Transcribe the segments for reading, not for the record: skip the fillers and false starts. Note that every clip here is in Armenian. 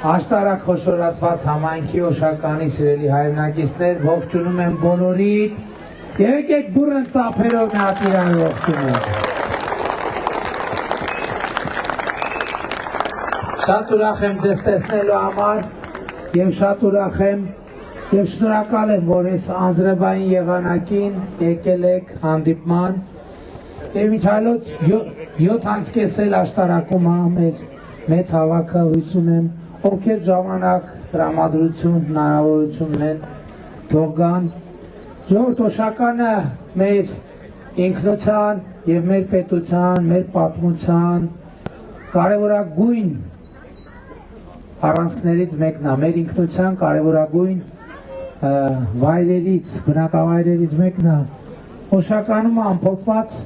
Աշտարակ խոշորացված համայնքի օշականի սիրելի հայրենակիցներ, ողջունում եմ բոլորիդ եւ եկեք բուրըն ծափերով մի հատ իրար ողջունենք։ Շատ ուրախ եմ ձեզ տեսնելու համար եւ շատ ուրախ եմ եւ շնորհակալ եմ, որ այս անձրևային եղանակին եկել եք հանդիպման եւ իջալոց 7 անցկեսել աշտարակում մեր մեծ հավաքը հույս ունեմ, ովքեր ժամանակ, տրամադրություն, հնարավորություն ունեն, թող գան։ Ժողովուրդ օշականը մեր ինքնության եւ մեր պետության, մեր պատմության կարևորագույն առանցքներից մեկն է, մեր ինքնության կարևորագույն վայրերից, բնակավայրերից մեկն է, օշականում ամփոփված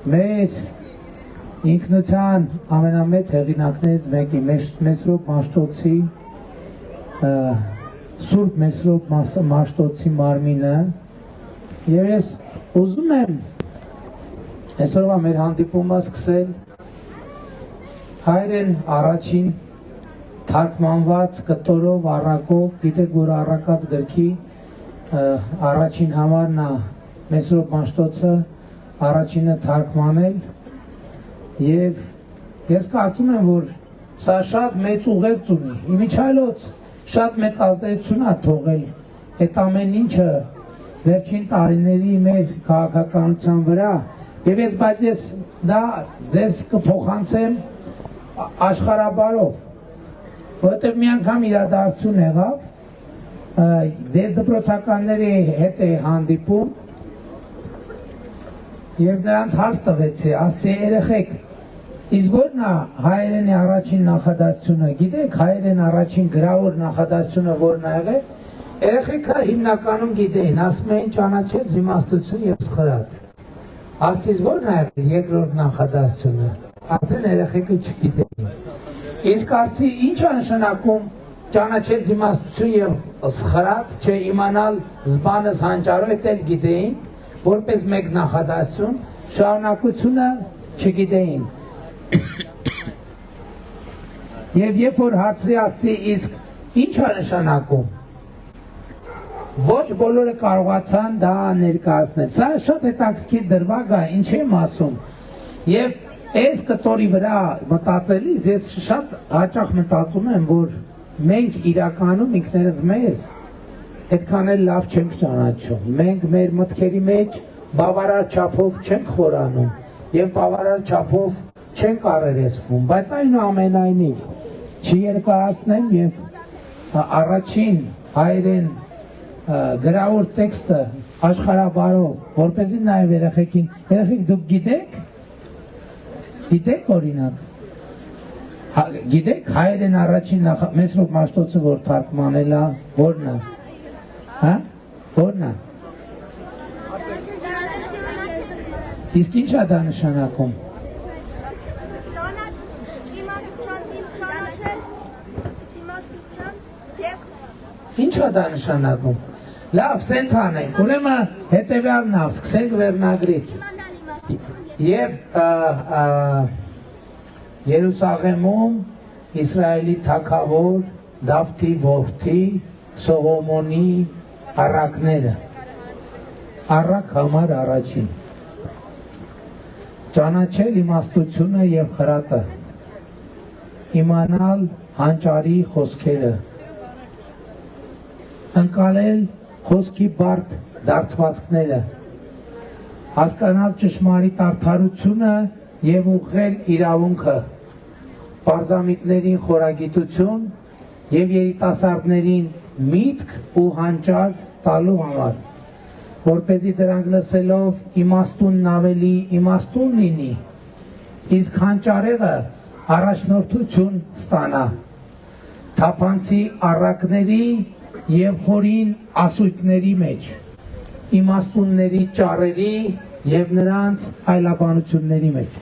մեր ինքնության ամենամեծ հեղինակներից մեկի Մեսրոպ Մաշտոցի Սուրբ Մեսրոպ Մաշտոցի մարմինը եւ ես ուզում եմ այսօրվա մեր հանդիպումը սկսել հայերեն առաջին թարգմանված կտորով առակով, գիտեք որ առակած գրքի առաջին համարն է Մեսրոպ Մաշտոցը առաջինը թարգմանել եւ ես կարծում եմ որ սա շատ մեծ ուղերձ ունի իմիջայլոց շատ մեծ ազդեցություն է թողել այդ ամեն ինչը վերջին տարիների մեր քաղաքականության վրա եւ բայց դա ձեզ կփոխանցեմ աշխարհաբարով որովհետեւ մի անգամ իրադարձություն եղավ դպրոցականների հետ է հանդիպում եւ նրանց հարց տվեցի ասի երեխեք իսկ ո՞րն է հայերենի առաջին նախադասությունը գիտեք հայերեն առաջին գրավոր նախադասությունը ո՞րն է եղել երեխեքը հիմնականում գիտեին ասում էին ճանաչեց իմաստություն եւ սխրատ ասից ո՞րն է եղել երկրորդ նախադասությունը արդեն երեխեքը չգիտեին իսկ ասի ի՞նչ է նշանակում ճանաչեց իմաստություն եւ սխրատ չիմանալ զբանս հանճարով էլ գիտեին որպես մեկ նախադասություն շարունակությունը չգիտեին եւ երբ որ հարցրի ասի իսկ ի՞նչ է նշանակում ոչ բոլորը կարողացան դա ներկայացնել սա շատ հետաքրքիր դրվագ է ինչ եմ ասում եւ այս կտորի վրա մտածելիս ես շատ հաճախ մտածում եմ որ մենք իրականում ինքներս մեզ այդքան էլ լավ չենք ճանաչում մենք մեր մտքերի մեջ բավարար չափով չենք խորանում եւ բավարար չափով չենք առերեսվում բայց այնուամենայնիվ չերկարացնեմ եւ առաջին հայերեն գրավոր տեքստը աշխարհաբարով որպեսզի նաեւ երեխեք դուք գիտեք օրինակ գիտեք հայերեն առաջին Մեսրոպ Մաշտոցը որ թարգմանել է ո՞րն է հա ո՞րն է իսկ ի՞նչ է դա նշանակում ի՞նչ է դա նշանակում լավ սենց անենք ուրեմն հետևյալն է սկսենք վերնագրից եւ Երուսաղեմում Իսրայելի թագավոր Դավթի որդի Սողոմոնի առակները առակ համար առաջին ճանաչել իմաստությունը եւ խրատը իմանալ հանճարի խոսքերը ընկալել խոսքի բարդ դարձվածքները հասկանալ ճշմարիտ արդարությունը եւ ուղղել իրավունքը պարզամիտներին խորագիտություն եւ երիտասարդներին միտք ու հանճար տալու համար որպեսզի դրանք լսելով իմաստունն ավելի իմաստուն լինի իսկ հանճարեղը առաջնորդություն ստանա թափանցի առակների եւ խորին ասույթների մեջ իմաստունների ճառերի եւ նրանց այլաբանությունների մեջ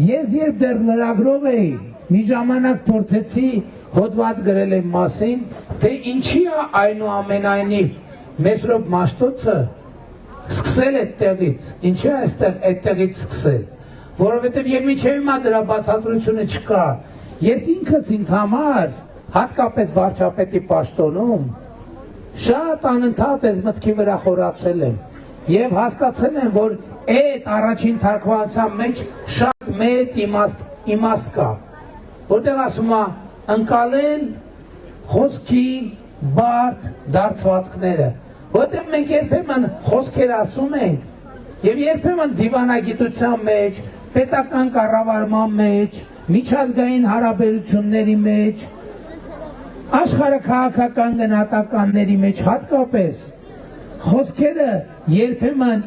ես երբ դեռ լրագրող էի մի ժամանակ փորձեցի հոդված գրել եմ մասին թե ինչի է այնուամենայնիվ Մեսրոպ Մաշտոցը սկսել այդտեղից ինչի է այդտեղից սկսել որովհետեւ եւ միջև հիմա դրա բացատրությունը չկա Ես ինքս ինձ համար, հատկապես վարչապետի պաշտոնում, շատ անընդհատ ես մտքի վրա խորացել եմ եւ հասկացել եմ, որ այդ առաջին թարգմանության մեջ շատ մեծ իմաստ կա, որտեղ ասում է ընկալել խոսքի բարդ դարձվածքները, որտեղ մենք երբեմն խոսքեր ասում ենք եւ երբեմն դիվանագիտության մեջ, պետական կառավարման մեջ, միջազգային հարաբերությունների մեջ, աշխարհաքաղաքական գնահատականների մեջ հատկապես խոսքերը երբեմն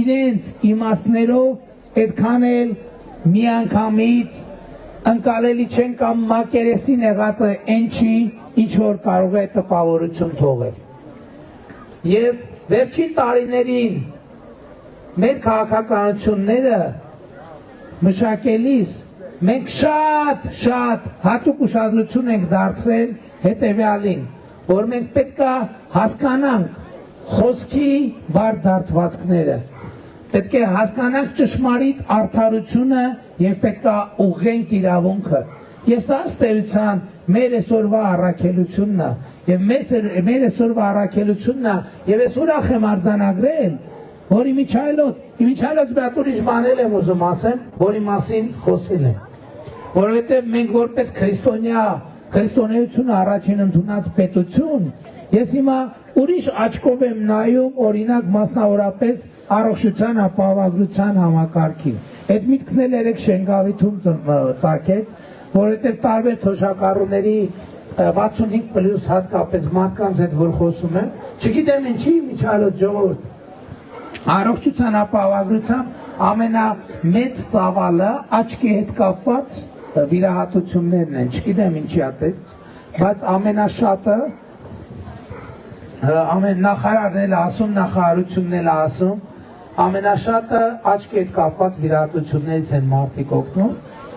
իրենց իմաստներով այդքան էլ միանգամից ընկալելի չեն կամ մակերեսին եղածը այն չի, ինչ որ կարող է տպավորություն թողել։ Եվ վերջին տարիներին մեր քաղաքականությունները մշակելիս մենք շատ հատուկ ուշադրություն ենք դարձրել հետևյալին, որ մենք պետք է հասկանանք խոսքի բարդ դարձվածքները, պետք է հասկանանք ճշմարիտ արդարությունը եւ պետք է ուղղենք իրավունքը։ Եվ սա ըստ էության մեր այսօրվա առաքելությունն է, եւ մեր այսօրվա առաքելությունն է, եւ ես ուրախ եմ արձանագրել, որ իմիջայլոց մի ուրիշ բաներ եմ ուզում ասեմ, որի մասին խոսել եմ, որովհետեւ մենք որպես քրիստոնեությունը առաջին ընդունած պետություն, ես հիմա ուրիշ աչքով եմ նայում, օրինակ մասնավորապես առողջության ապահովագրության համակարգին։ Այդ միտքն էլ երեք Շենգավիթում ծագեց, որովհետև տարբեր թոշակառուների 65+ հատկապես մարդկանց հետ որ խոսում եմ, չգիտեմ ինչի միջալոց ժողովուրդ, առողջության ապահովագրությամբ ամենամեծ ծավալը աչքի հետ կապված վիրահատություններն են, չգիտեմ ինչի է դա, բայց ամենաշատը նախարարն էլ ասում, նախարարությունն էլ ասում, ամենաշատը աչքի հետ կապված վիրահատություններից են մարդիկ օգնում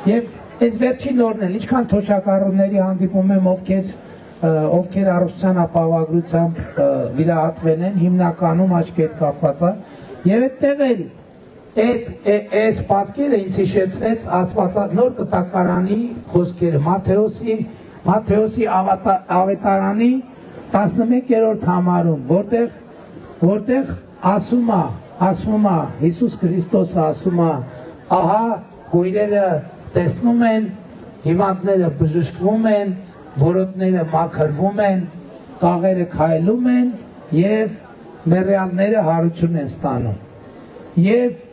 եւ այս վերջին օրն էլ ինչքան թոշակառուների հանդիպում եմ, ովքեր առողջության ապահովագրությամբ վիրահատվել են, հիմնականում աչքի հետ կապված է եւ այդտեղ էլ այս պատկերը ինձ հիշեցրեց Աստվածանոր կտակարանի խոսքերը Մատթեոսի ավետարանի 11-րդ համարում, որտեղ ասում է Հիսուս Քրիստոսը ասում է, ահա գույրերը տեսնում են, հիվանդները բժշկվում են, որոտները մաքրվում են, կաղերը քայլում են եւ մեռյալները հարություն են ստանում։ Եվ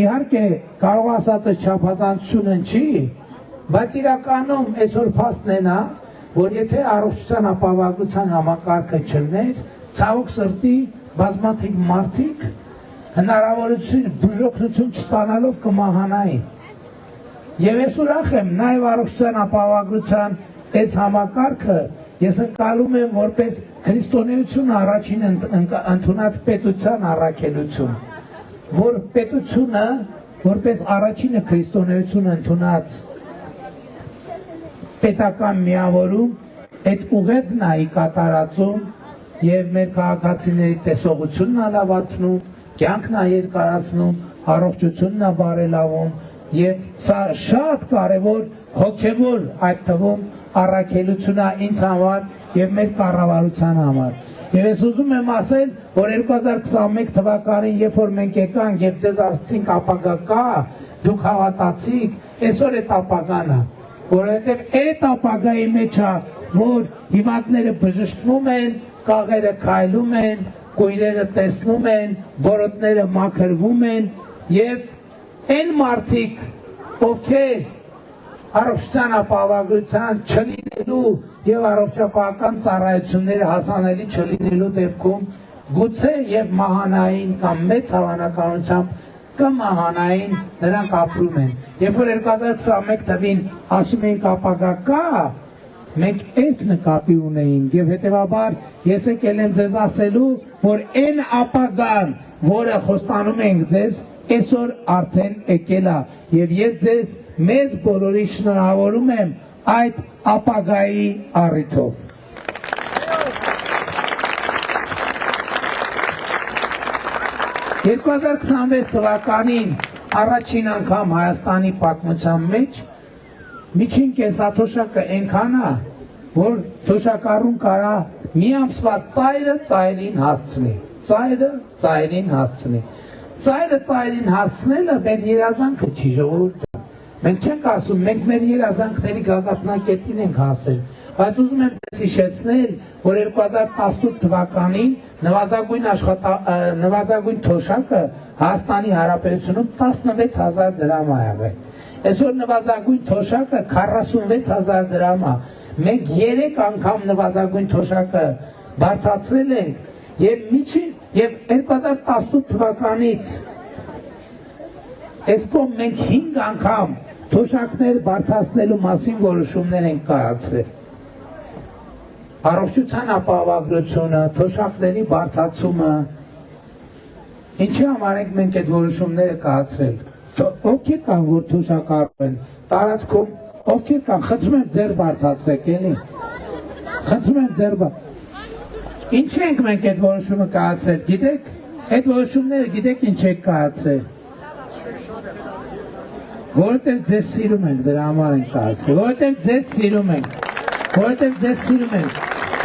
իհարկե կարող ասածը չափազանցությունը չի, բայց իրականում այսօր փաստն է նա, որ եթե առողջության ապահովագրության համակարգը չլներ, ցավոք սրտի բազմաթիվ մարդիկ հնարավորություն բուժօգնություն չստանալով կմահանային։ Եվ ես ուրախ եմ նաև առողջության ապահովագրության այս համակարգը ես ընկալում եմ որպես քրիստոնեություն առաջին ընդունած պետության առաքելություն, որ պետությունը որպես առաջինը քրիստոնեություն ընդունած պետական միավորում այդ ուղերձն է կատարածում եւ մեր քաղաքացիների տեսողությունն է լավացնում, կյանքն է երկարացնում, առողջությունն է բարելավում եւ սա շատ կարեւոր հոգեվոր այդ թվում առաքելություն է ինձ համար եւ մեր կառավարության համար։ Եվ ես ուզում եմ ասել, որ 2021 թվականին, երբ որ մենք եկանք եւ ձեզ ասացինք ապագա կա, դուք հավատացիք, այսօր այդ ապագան է, որովհետեւ այդ ապագայի մեջ է, որ հիվանդները բժշկվում են, կաղերը քայլում են, գույրերը տեսնում են, որոտները մաքրվում են եւ այն մարդիկ, ովքեր առողջության ապահովագրության չլինելու եւ առողջապահական ծառայությունները հասանելի չլինելու դեպքում գուցե եւ մահանային կամ մեծ հավանականությամբ կմահանային նրանք ապրում են։ Երբ որ 2021 թվին ասում ենք ապագա կա, մենք այս նկատի ունեինք եւ հետեւաբար ես եկել եմ ձեզ ասելու, որ այն ապագան, որը խոստանում ենք ձեզ, այսօր արդեն եկել է եւ ես ձեզ մեծ բոլորի շնորհավորում եմ այդ ապագայի առիթով։ 2026 թվականին առաջին անգամ Հայաստանի պատմության մեջ միջին կենսաթոշակը այնքան է, որ թոշակառուն կարա մի ամսվա ծայրը ծայրին հասցնի, ծայրը ծայրին հասցնելը մեր երազանքը չի, ժողովուրդ ջան, մենք չենք ասում, մենք մեր երազանքների գագաթնակետին ենք հասել, բայց ուզում եմ հիշեցնել, որ 2018 թվականին նվազագույն թոշակը Հայաստանի Հանրապետությունում 16,000 դրամ է եղել, այսօր նվազագույն թոշակը 46,000 դրամ է, մենք 3 անգամ նվազագույն թոշակը բարձրացրել ենք և 2018 թվականից այս կողմ մենք 5 անգամ թոշակներ բարձրացնելու մասին որոշումներ ենք կայացրել։ Առողջության ապահովագրությունը, թոշակների բարձրացումը, ինչի համար ենք մենք այդ որոշումները կայացրել։ Ովքեր կան, որ թոշակառու են, տարածքում ովքեր կան, խնդրում եմ ձեռ բարձրացրեք, էլի։ Խնդրում եմ ձեռ բարձրացրեք։ Ինչ ենք մենք այդ որոշումը կայացրել, գիտեք, այդ որոշումները գիտեք ինչ եք կայացրել։ Որովհետև ձեզ սիրում ենք, դրա համար ենք կայացրել, որովհետև ձեզ սիրում ենք,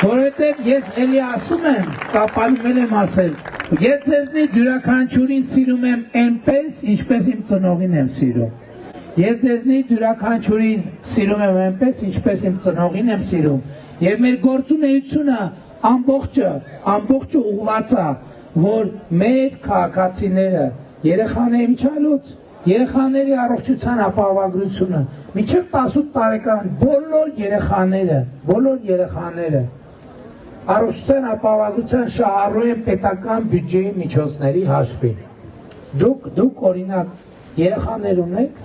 որովհետև ես էլի ասում եմ, կապալումել եմ ասել, ես ձեզնից յուրաքանչյուրին սիրում եմ այնպես, ինչպես իմ ծնողին եմ սիրում։ Ես ձեզնից յուրաքանչյուրին սիրում եմ այնպես, ինչպես իմ ծնողին եմ սիրում։ Եվ մեր գործունեությունը ամբողջը ուղղված է, որ մեր քաղաքացիները, երեխաների միջալուց, երեխաների առողջության ապահովագրությունը, մինչև 18 տարեկան բոլոր երեխաները առողջության ապահովագրության շահառու են պետական բյուջեի միջոցների հաշվին։ Դուք օրինակ երեխաներ ունեք,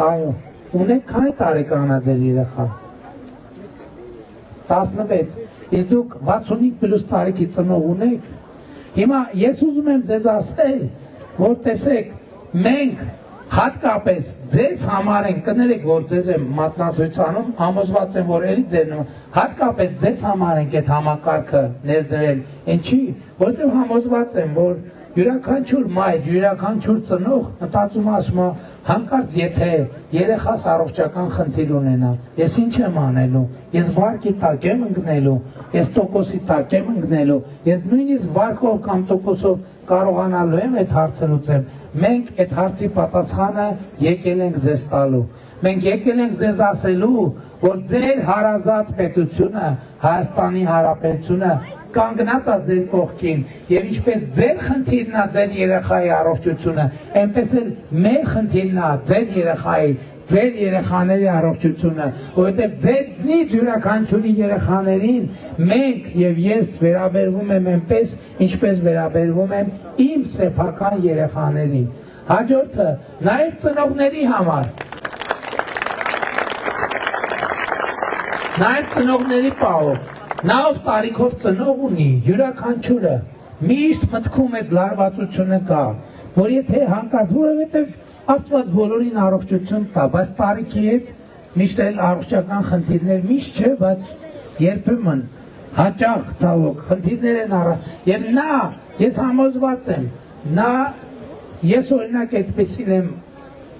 այո, ունեք քանի տարեկան է ձեր երեխան։ 16, իսկ դուք 65 պլյուս տարեկի ծնող ունեք։ Հիմա ես ուզում եմ ձեզ ասել, որ տեսեք, մենք հատկապես ձեզ համար ենք, կներեք, որ ձեզ եմ մատնացույց անում, համոզված եմ, որ էլի ձեր նման, հատկապես ձեզ համար ենք այդ համակարգը ներդրել, ինչի, որտեղ համոզված եմ, որ յուրաքանչյուր մայր, յուրաքանչյուր ծնող մտածում ասում է, հանկարծ եթե երեխաս առողջական խնդիր ունենա, ես ինչ եմ անելու, ես վարկի տակ եմ ընկնելու, ես տոկոսի տակ եմ ընկնելու, ես նույնիսկ վարկով կամ տոկոսով կարողանալու եմ այդ հարցը լուծեմ։ Մենք այդ հարցի պատասխանը եկել ենք ձեզ տալու։ Մենք եկել ենք ձեզ ասելու, որ ձեր հարազատ պետությունը, Հայաստանի Հանրապետությունը կանգնած է ձեր կողքին, եւ ինչպես ձեր խնդիրն է ձեր երեխայի առողջությունը, այնպես էլ մեր խնդիրն է ձեր երեխաների առողջությունը, որովհետև ձերնից յուրաքանչյուրի երեխաներին մենք եւ ես վերաբերվում եմ այնպես, ինչպես վերաբերվում եմ իմ սեփական երեխաներին։ Հաջորդը նաեւ ծնողների համար։ Նաեւ ծնողների պահով։ Նա ով տարիքով ծնող ունի, յուրաքանչյուրը միշտ մտքում այդ լարվածությունը կա, որ եթե հանկարծ, որովհետև Աստված բոլորին առողջություն տա, բայց տարիքի հետ միշտ էլ առողջական խնդիրներ միշտ չէ, բայց երբեմն հաճախ ցավոք խնդիրներ են եւ նա, ես համոզված եմ, ես օրինակ այդպեսին եմ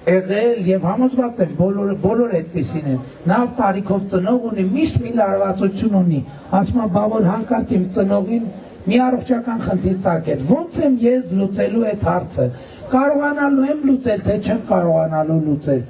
եղել եւ համոզված եմ բոլոր այդպեսին են, նա տարիքով ծնող ունի, միշտ մի լարվածություն ունի, ասում է, բա որ հանկարծ իմ ծնողին մի առողջական խնդիր ծագեց, ոնց եմ ես լուծելու այդ հարցը, կարողանալու եմ լուծել, թե չեմ կարողանալու լուծել։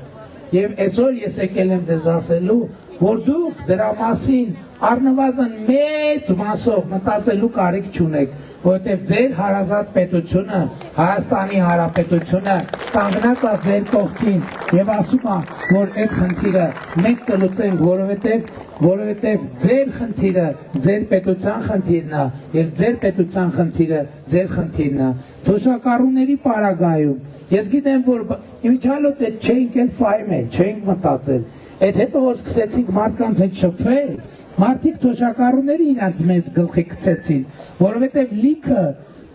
Եվ այսօր ես եկել եմ ձեզ ասելու, որ դուք դրա մասին առնվազն մեծ մասով մտածելու կարիք չունեք, որովհետև ձեր հարազատ պետությունը, Հայաստանի Հանրապետությունը կանգնած է ձեր կողքին եւ ասում է, որ այդ խնդիրը մենք կլուծենք, որովհետև ձեր խնդիրը ձեր պետության խնդիրն է եւ ձեր պետության խնդիրը ձեր խնդիրն է։ Թոշակառուների պարագայում ես գիտեմ, որ իմիջիալոց այդ չէինք էլ ֆայմել, չէինք մտածել։ Այդ հետո որ սկսեցինք մարդկանց հետ շփվել, մարդիկ թոշակառուները իրանց մեծ գլխի գցեցին, որովհետև լիքը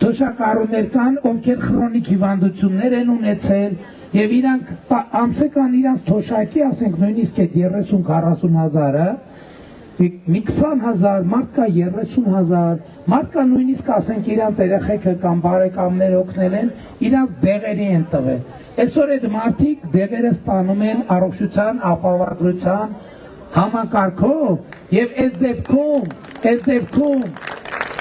թոշակառուներ կան, ովքեր քրոնիկ հիվանդություններ են ունեցել եւ իրանք ամսական իրանց թոշակի, ասենք նույնիսկ այդ 30-40 հազարը մի 20,000, մարդ կա 30,000, մարդ կա նույնիսկ ասենք իրանց երեխեքը կամ բարեկամներ օգնել են, իրանց դեղերի են տվել։ Այսօր այդ մարդիկ դեղերը ստանում են առողջության, ապահովագրության համակարգով եւ այս դեպքում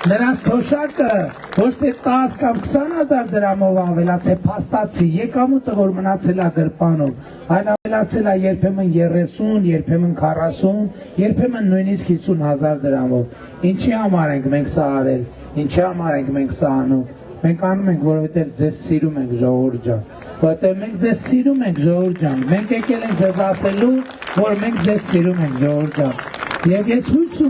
նրանց թոշակը ոչ թե 10 կամ 20,000 դրամով ավելացել փաստացի եկամուտը որ մնացել է գրպանում, այլ ավելացել է երբեմն 30, երբեմն 40, երբեմն նույնիսկ 50,000 դրամով։ Ինչի համար ենք մենք սա արել, ինչի համար ենք մենք սա անում։ Մենք անում ենք, որովհետև ձեզ սիրում ենք, ժողովուրդ ջան, որովհետև մենք ձեզ սիրում ենք, ժողովուրդ ջան, մենք եկել ենք ձեզ ասելու, որ մենք ձեզ սիրում ենք, ժողովուրդ ջան։ Եվ ես հույս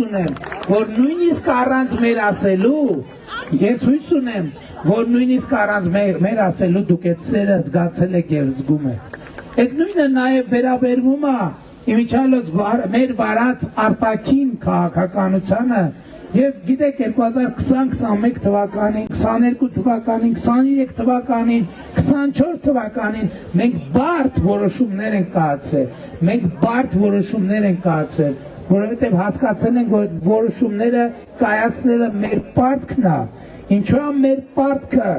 ունեմ, որ նույնիսկ առանց մեր ասելու, ես հույս ունեմ, որ նույնիսկ առանց մեր ասելու դուք այդ սերը զգացել եք եւ զգում եք։ Այդ նույնը նաեւ վերաբերվում է իմիջիալոց մեր վարած արտաքին քաղաքականությանը եւ գիտեք 2020-21 թվականին, 22 թվականին, 23 թվականին, 24 թվականին մենք բարդ որոշումներ ենք կայացրել, որովհետև հասկացել ենք, որ որոշումները կայացնելը մեր պարտքն է։ Ինչու է մեր պարտքը,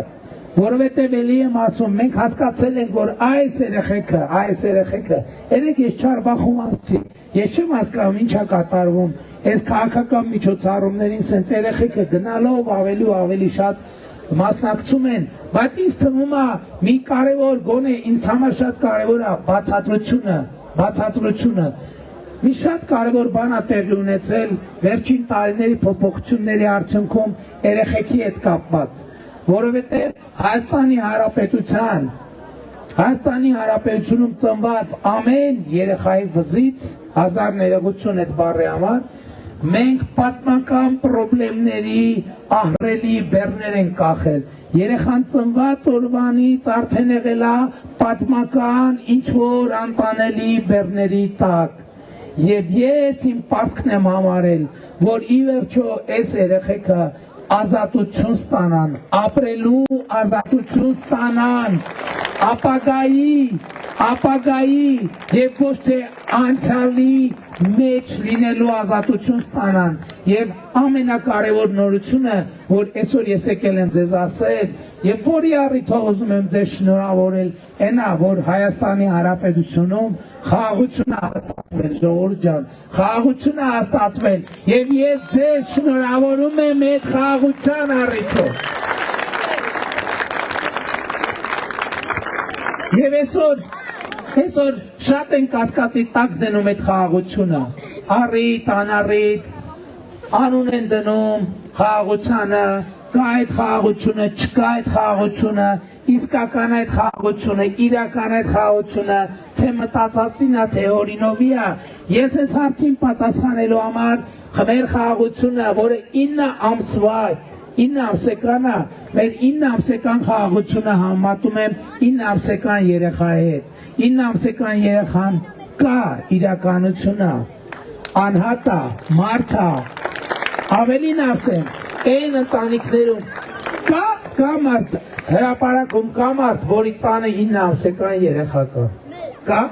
որովհետև էլի եմ ասում, մենք հասկացել ենք, որ այս երեխեքը, երեք ես չարբախում ասցի, ես չեմ հասկանում ինչ է կատարվում, այս քաղաքական միջոցառումներին սենց երեխեքը գնալով ավելի ու ավելի շատ մասնակցում են, բայց ինձ թվում է մի կարևոր գոնե ինձ համար շատ կարևոր է բացատրությունը մի շատ կարևոր բան է տեղի ունեցել վերջին տարիների փոփոխությունների արդյունքում երեխեքի հետ կապված, որովհետև Հայաստանի Հանրապետությունում ծնված ամեն երեխայի վզից 1000 ներողություն այդ բառի համար մենք պատմական խնդիրների ահռելի բեռներ ենք կախել։ Երեխան ծնված օրվանից արդեն եղել է պատմական ինչ-որ անտանելի բեռների տակ։ Եվ ես իմ պարտքն եմ համարել, որ ի վերջո այս երեխեքը ազատություն ստանան, ապրելու ազատություն ստանան, ապագայի եւ ոչ թե անցյալի մեջ լինելու ազատություն ստանան եւ ամենակարևոր նորությունը որ այսօր ես եկել եմ ձեզ ասել եւ որի առիթով ուզում եմ ձեզ շնորհավորել այնա որ Հայաստանի Հանրապետությունում խաղաղություն է հաստատվել ժողովուրդ ջան խաղաղություն է հաստատվել եւ ես ձեզ շնորհավորում եմ այդ խաղաղության առիթով եւ այսօր շատ են կասկածի տակ դնում այդ խաղաղությունը, առիթ, անառիթ, անուն են դնում խաղաղությանը, կա այդ խաղաղությունը, չկա այդ խաղաղությունը, իսկական այդ խաղաղությունը, իրական այդ խաղաղությունը, թե մտածածին է, թե օրինովի է, ես այս հարցին պատասխանելու համար մեր խաղաղությունը, որը 9 ամսվա 9 ամսեկանը, մեր 9 ամսեկան խաղաղությունը համատում եմ 9 ամսեկան երեխայի հետ, 9 ամսեկան երեխան կա իրականությունը, անհատա, մարդա, ավելին ասեմ, այն ընտանիքներում կա մարդ, հրապարակում կա մարդ, որի տանը 9 ամսեկան երեխա կա,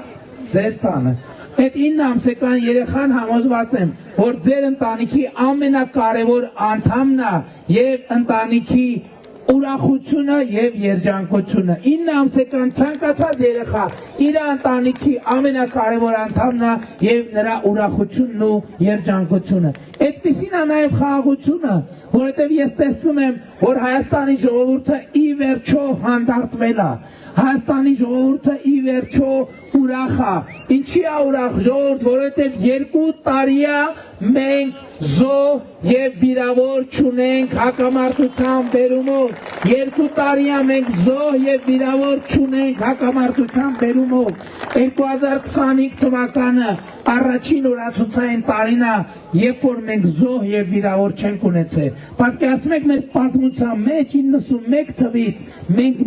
ձեր տանը, այդ 9 ամսեկան երեխան համոզված եմ, որ ձեր ընտանիքի ամենակարևոր անդամն է եւ ընտանիքի ուրախությունը եւ երջանկությունը 9 ամսեկան ցանկացած երեխա իր ընտանիքի ամենակարևոր անդամն է եւ նրա ուրախությունն ու երջանկությունը այդպեսին է նաեւ խաղաղությունը որովհետեւ ես տեսնում եմ որ Հայաստանի ժողովուրդը ի վերջո հանդարտվել է Հայաստանի ժողովուրդը ի վերջո ուրախ է ինչի է ուրախ ժողովուրդ որովհետեւ 2 տարի է մենք զոհ եւ վիրավոր չունենք հակամարտության բերումով 2 տարի է մենք զոհ եւ վիրավոր չունենք հակամարտության բերումով 2025 թվականը առաջին օրացուցային տարին է երբ որ մենք զոհ եւ վիրավոր չենք ունեցել պատկերացնում եք մեր պատմության մեջ 91 թվից մենք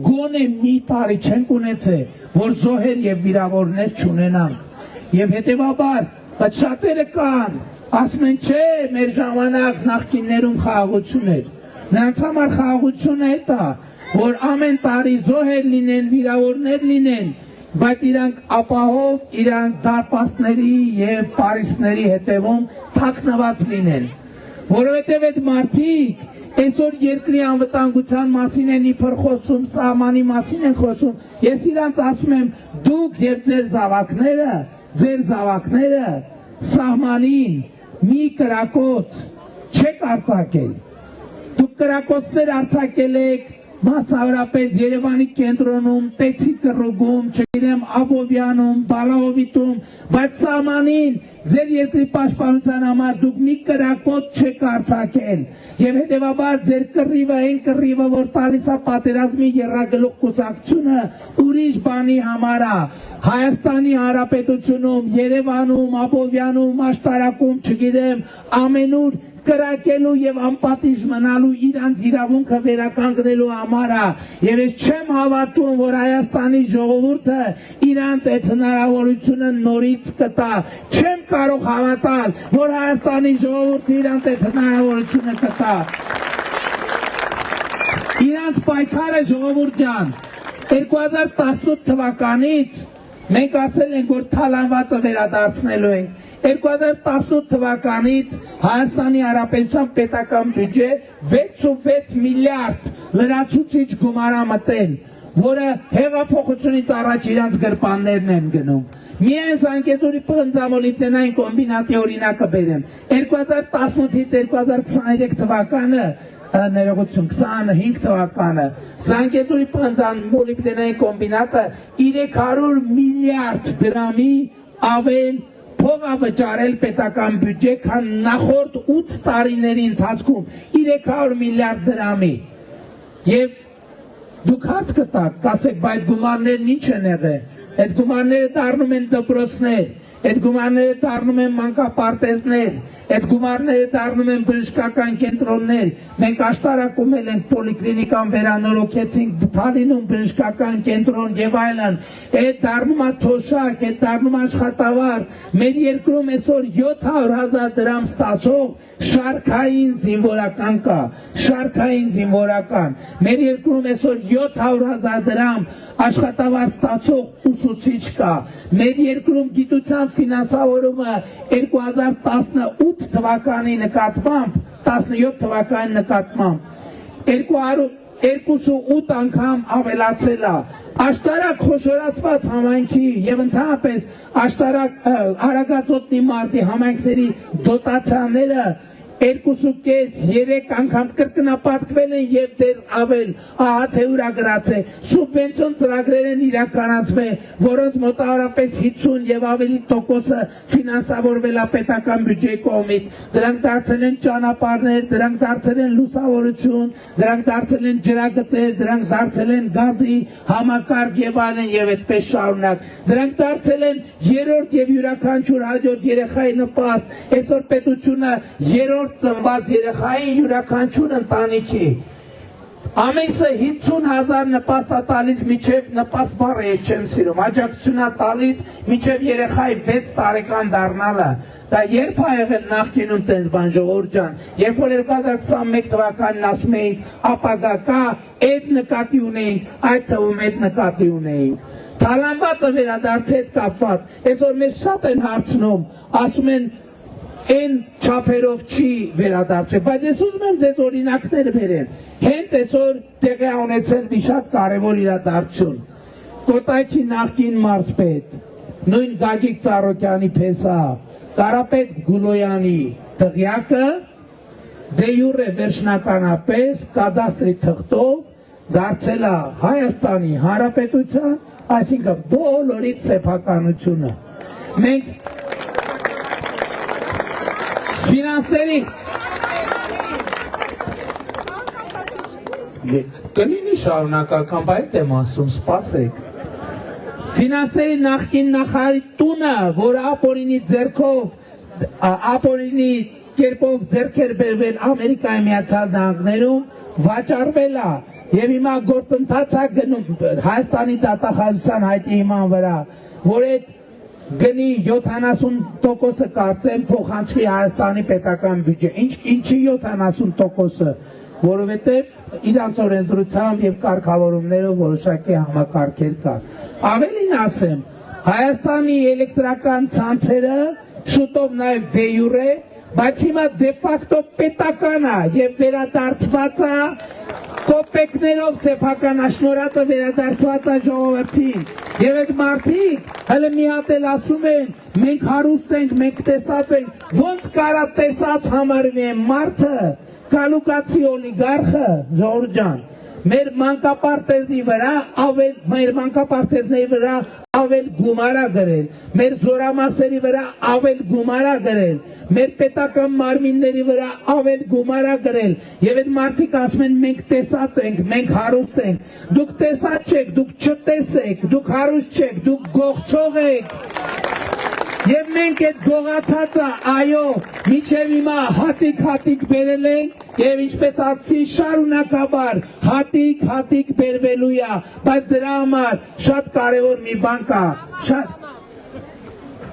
գոնե մի տարի չենք ունեցել որ զոհեր եւ վիրավորներ չունենանք եւ հետեւաբար բայց շատերը կան ասում են չէ մեր ժամանակ նախկիններում խաղաղություն էր նրանց համար խաղաղությունը է դա որ ամեն տարի զոհեր լինեն վիրավորներ լինեն բայց իրանք ապահով իրանք դարպասների եւ պարիսպների հետևում թաքնված լինեն, որովհետեւ այդ մարդիկ այսօր երկրի անվտանգության մասին են իբր խոսում, սահմանի մասին են խոսում, ես իրանք ասում եմ, դուք եւ ձեր զավակները սահմանին մի կրակոց չեք արձակել, դուք կրակոցներ արձակել եք մասնավորապես Երևանի կենտրոնում, Տեցի կռուգում, չգիտեմ, Աբովյանում, Բալահովիտում, բայց սահմանին ձեր երկրի պաշտպանության համար դուք մի կրակոց չեք արձակել եւ հետեւաբար ձեր կռիվը, այն կռիվը, որ տալիս է պատերազմի եռագլուխ կուսակցությունը, ուրիշ բանի համար է, Հայաստանի Հանրապետությունում, Երևանում, Աբովյանում, Աշտարակում, չգիտեմ, ամենուր կրակելու եւ անպատիժ մնալու իրանց իրավունքը վերականգնելու համար է եւ ես չեմ հավատում որ Հայաստանի ժողովուրդը իրանց այդ հնարավորությունը նորից կտա չեմ կարող հավատալ որ Հայաստանի ժողովուրդը իրանց այդ հնարավորությունը կտա իրանց պայքարը ժողովուրդ ջան 2018 թվականից մենք ասել ենք որ թալանվածը վերադարձնելու ենք 2018 թվականից Հայաստանի Հանրապետության պետական բյուջե 66 միլիարդ լրացուցիչ գումար է մտել, որը հեղափոխությունից առաջ իրանց գրպաններն են գնում։ Միայն Զանգեզուրի պղնձամոլիբդենային կոմբինատի օրինակը բերեմ։ 2018-ից 2023 թվականը ներողություն 25 թվականը Զանգեզուրի պղնձամոլիբդենային կոմբինատը 300 միլիարդ դրամի ավել փող է վճարել պետական բյուջե, քան նախորդ 8 տարիների ընթացքում 300 միլիարդ դրամի։ Եվ դուք հարց կտաք, կասեք, բայց գումարներն ինչ են եղել։ Այդ գումարները դառնում են դպրոցներ, այդ գումարները դառնում են մանկապարտեզներ, այդ գումարները դառնում են բժշկական կենտրոններ։ Մենք աշտարակում ենք պոլիկլինիկան վերանորոգեցինք, Թալինում բժշկական կենտրոն եւ այլն։ Այդ դառնում է թոշակ, այդ դառնում է աշխատավարձ։ Մեր երկրում այսօր 700,000 դրամ ստացող շարքային զինվորական կա, շարքային զինվորական։ Մեր երկրում այսօր 700,000 դրամ աշխատավարձ ստացող ուսուցիչ կա։ Մեր երկրում գիտության ֆինանսավորումը 2018 թվականի նկատմամբ 17 թվականի նկատմամբ 208 անգամ ավելացել է աշտարակ խոշորացված համայնքի եւ ընդհանրապես աշտարակ Արագածոտնի մարզի համայնքների դոտացիաները 2.5-3 անգամ կրկնապատկվել են եւ դեռ ավել ահա թե ուրագրած է սուբվենցիոն ծրագրեր են իրականացվել որոնց մոտավորապես 50 եւ ավելի տոկոսը ֆինանսավորվել է պետական բյուջեի կողմից դրանք դարձել են ճանապարհներ դրանք դարձել են լուսավորություն դրանք դարձել են ջրագծեր դրանք դարձել են գազի համակարգ եւ այլն եւ այդպես շարունակ դրանք դարձել են երրորդ եւ յուրաքանչյուր հաջորդ երեխայի նպաստ այսօր պետությունը երրորդ ծնված երեխային յուրաքանչյուր ընտանիքի ամիսը 50,000 նպաստ է տալիս միջև նպաստ բառը ես չեմ սիրում աջակցություն է տալիս միջև երեխայի 6 տարեկան դառնալը դա երբ է եղել նախկինում տենց բան ժողովուրդ ջան երբ որ 2021 թվականին ասում էինք ապագա կա այդ նկատի ունեինք այդ թվում այդ նկատի ունեինք թալանվածը վերադարձի հետ կապված այսօր մեզ շատ են հարցնում ասում են Այն չափերով չի վերադարձել, բայց ես ուզում եմ ձեզ օրինակներ բերեմ։ Հենց այսօր տեղի է ունեցել մի շատ կարևոր իրադարձություն։ Կոտայքի նախկին մարզպետ, նույն Գագիկ Ծառոկյանի փեսա, Կարապետ Գուլոյանի դղյակը դե յուրե վերջնականապես կադաստրի թղթով դարձել է Հայաստանի Հանրապետության, այսինքն բոլորից սեփականությունը։ Մենք Ֆինանսների կլինի շարունակական, բայց եմ ասում, սպասեք Ֆինանսների նախկին նախարարի տունը, որը ապօրինի ձեռքով ապօրինի կերպով ձեռք էր բերվել Ամերիկայի Միացյալ Նահանգներում վաճառվել է եւ հիմա գործընթաց է գնում Հայաստանի դատախազության հայտի հիման վրա, որ այդ գնի 70%-ը կարծեմ փոխանցի Հայաստանի պետական բյուջե։ Ինչի 70%-ը։ որովհետև իրանց օրենսդրությամբ եւ կարգավորումներով որոշակի համակարգեր կա։ Ավելին ասեմ, Հայաստանի էլեկտրական ցանցերը շուտով նաեւ դե յուրե, բայց հիմա դե ֆակտո պետական է եւ վերադարձված է կոպեկներով սեփական աշնորհածը վերադարձված է ժողովրդին։ Եվ այդ մարդիկ հələ մի հատ էլ ասում են, մենք հարուստ ենք, մենք տեսած ենք, ոնց կարա տեսած համարվի են մարդը, կալուկացի օլիգարխը, ժողովուրդ ջան, մեր մանկապարտեզի վրա ավել գումարա գրել, մեր զորամասերի վրա ավել գումարա գրել, մեր պետական մարմինների վրա ավել գումարա գրել, եւ այդ մարդիկ ասում են մենք տեսած ենք, մենք հարուստ ենք, դուք տեսած չեք, դուք չտեսեք, դուք հարուստ չեք, դուք գողցող եք։ Եվ մենք այդ գողացածը, այո, մինչև հիմա հատիկ բերել ենք եւ ինչպես ասացի շարունակաբար հատիկ բերվելու է, բայց դրա համար շատ կարեւոր մի բան կա,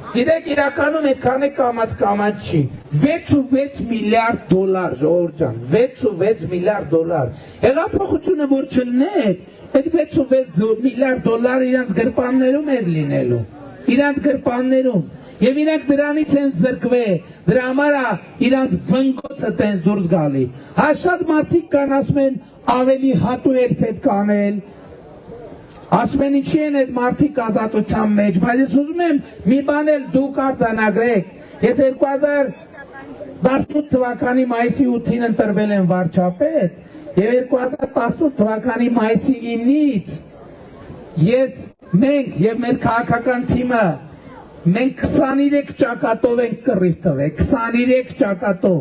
Գիտեք իրականում այդքան է կամաց չի, 6.6 միլիարդ դոլար, ժողովուրդ ջան, 6.6 միլիարդ դոլար, հեղափոխությունը որ չլներ, այդ 6.6 միլիարդ դոլար իրանց գրպաններում էր լինելու, իրանց գրպաններում, եւ իրանք դրանից են զրկվել, դրա համար է իրանց վնգոցը տենց դուրս գալի, հա շատ մարդիկ կան ասում են ավելի հատուեր պետք անել, ասում են ինչի են այդ մարդիկ ազատության մեջ, բայց ես ուզում եմ մի բան էլ դուք արձանագրեք, ես 2018 թվականի մայիսի 8-ին ընտրվել եմ վարչապետ եւ 2018 թվականի մայիսի 9-ից մենք եւ մեր քաղաքական թիմը մենք 23 ճակատով ենք կռիվ տվել, 23 ճակատով,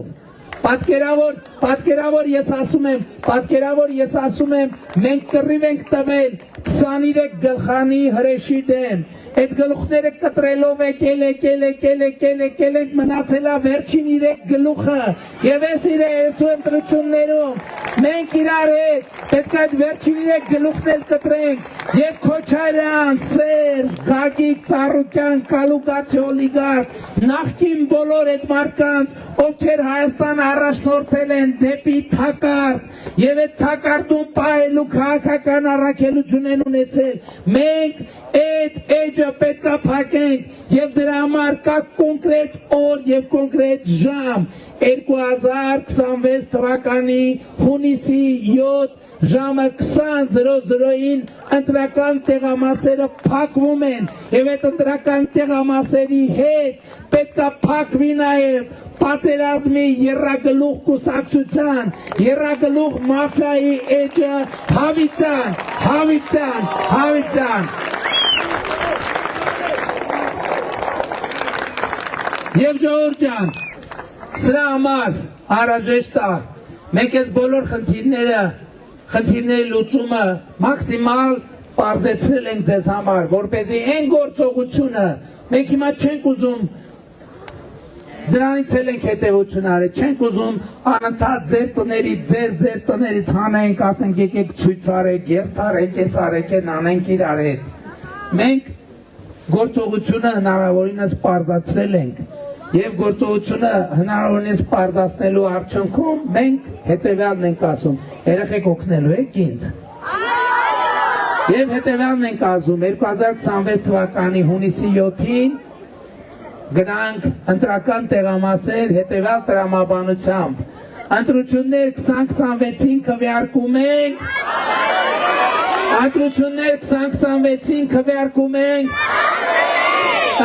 պատկերավոր ես ասում եմ, մենք կռիվ ենք տվել 23 գլխանի հրեշի դեմ, այդ գլուխները կտրելով եկել մնացել է վերջին 3 գլուխը, եւ ես իրեցու ընտրություններում, մենք իրար հետ, պետք է այդ վերջին 3 գլուխներ կտրենք, եւ Քոչարյան, Սերժ, Գագիկ, Ծառուկյան, Կալուկացի օլիգարխ, նախկին բոլոր այդ մարդկանց, ովքեր Հայաստան առաջնորդել են դեպի թակարդ, եւ այդ թակարդում պահելու քաղաքական առաքելություն են ունեցել, մենք այդ էջը պետք է փակենք եւ դրա համար կա կոնկրետ օր եւ կոնկրետ ժամ 2026 թվականի հունիսի 7 ժամը 20:00-ին ընտրական տեղամասերը փակվում են եւ այդ ընտրական տեղամասերի հետ պետք է փակվի նաեւ պատերազմի երրագլուխ կուսակցության, երրագլուխ մաֆիայի էջը հավիտյան։ Եվ ժողովուրդ ջան, սրա համար անհրաժեշտ է մենք այս բոլոր խնդիրների լուծումը մաքսիմալ պարզեցրել ենք ձեզ համար, որպեսզի այն գործողությունը մենք հիմա չենք ուզում դրանից էլ ենք հետևություն արել, չենք ուզում անընդհատ ձեր տներից հանենք, ասենք եկեք ցույց արեք, երթարեք, ես արեք են անենք իրար հետ։ Մենք գործողությունը հնարավորինս պարզացրել ենք եւ գործողությունը հնարավորինս պարզացնելու արդյունքում մենք հետեւյալն ենք ասում, երեխեք օգնելու եք ինձ։ Եվ հետեւյալն ենք ասում 2026 թվականի հունիսի 7-ին գնանք ընտրական տեղամասեր հետևյալ տրամաբանությամբ ընտրություններ 2026-ին քվեարկում ենք ընտրություններ 2026-ին քվեարկում ենք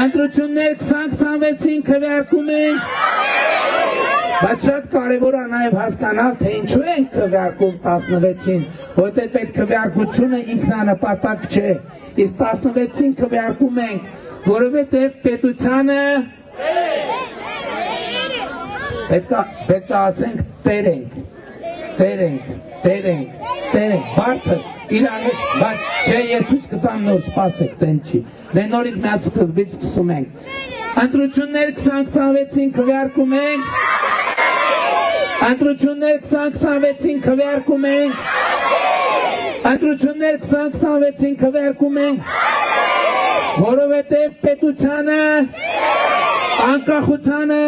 ընտրություններ 2026-ին քվեարկում ենք բայց շատ կարևոր է նաև հասկանալ թե ինչու ենք քվեարկում 16-ին որտեղ այդ քվեարկությունը ինքնանպատակ չէ իսկ 16-ին քվեարկում ենք որովհետև պետությանը պետք է ասենք տեր ենք, բարձր, իրանից, բայց չէ ես ցույց կտամ նոր սպասեք, տեն չի, դե նորից միած սկզբից սկսում ենք, ընտրություններ 2026-ին քվեարկում ենք, ընտրություններ 2026-ին քվեարկում ենք, ընտրություններ 2026-ին քվեարկում ենք, որովհետև պետությանը, անկախությանը,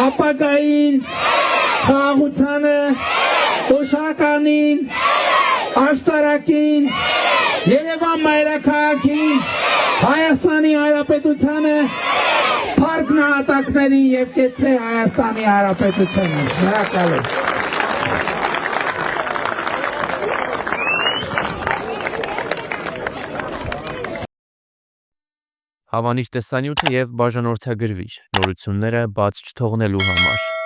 ապագային, խաղաղությանը, Օշականին, Աշտարակին, Երևան մայրաքաղաքին, Հայաստանի Հանրապետությանը, Փառք նահատակներին եւ կեցե Հայաստանի Հանրապետությունը։ Շնորհակալ եմ։ Հավանիչ տեսանյութը եւ բաժանորդագրվիչ նորությունները բաց չթողնելու համար։